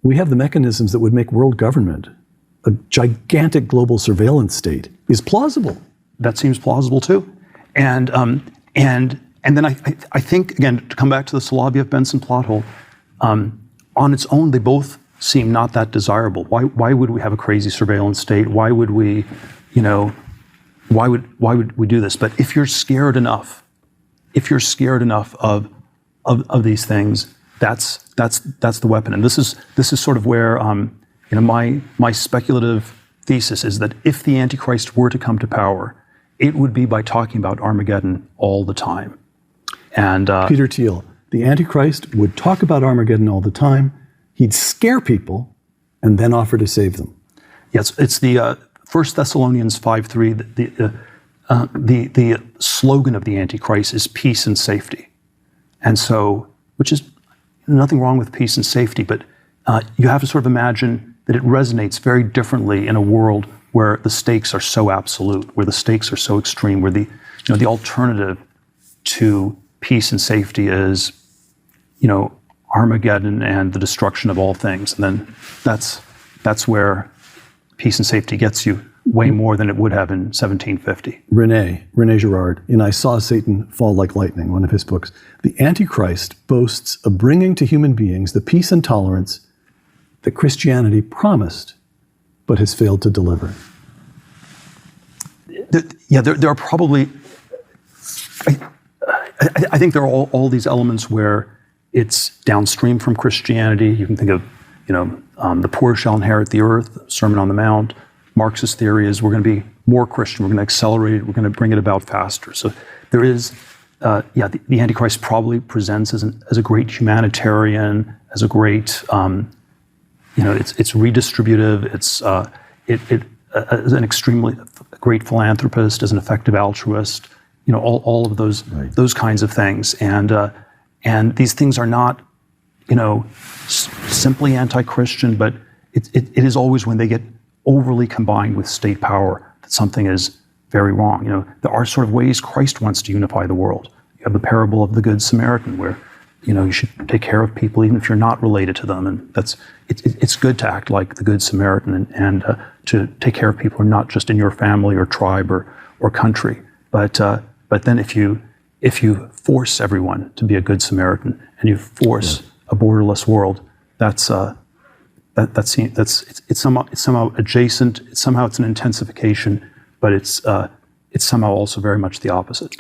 we have the mechanisms that would make world government a gigantic global surveillance state is plausible. That seems plausible too. And then I think, again, to come back to the Soloviev-Benson plot hole, on its own, they both seem not that desirable. Why would we have a crazy surveillance state? Why would we, why would we do this? But if you're scared enough of these things, that's the weapon. And this is sort of where my speculative thesis is that if the Antichrist were to come to power, it would be by talking about Armageddon all the time. And Peter Thiel, the Antichrist would talk about Armageddon all the time. He'd scare people and then offer to save them. Yes, it's the 1 Thessalonians 5:3. The slogan of the Antichrist is peace and safety. And so, which is nothing wrong with peace and safety, but you have to sort of imagine that it resonates very differently in a world where the stakes are so absolute, where the stakes are so extreme, where the alternative to peace and safety is, Armageddon and the destruction of all things. And then that's where peace and safety gets you way more than it would have in 1750. René Girard, in I Saw Satan Fall Like Lightning, one of his books, the Antichrist boasts of bringing to human beings the peace and tolerance that Christianity promised but has failed to deliver. There are probably, I think there are all these elements where it's downstream from Christianity. You can think of, the poor shall inherit the earth, Sermon on the Mount. Marxist theory is we're going to be more Christian, we're going to accelerate it, we're going to bring it about faster. So there is, the Antichrist probably presents as a great humanitarian, as a great, it's redistributive, it's as an extremely great philanthropist, as an effective altruist, all of those kinds of things. And these things are not, simply anti-Christian, but it is always when they get overly combined with state power that something is very wrong. There are sort of ways Christ wants to unify the world. You have the parable of the Good Samaritan, where you should take care of people even if you're not related to them, and it's good to act like the Good Samaritan and to take care of people who are not just in your family or tribe or country. But then if you force everyone to be a Good Samaritan and you force a borderless world, it's somehow adjacent. It's an intensification, but it's somehow also very much the opposite.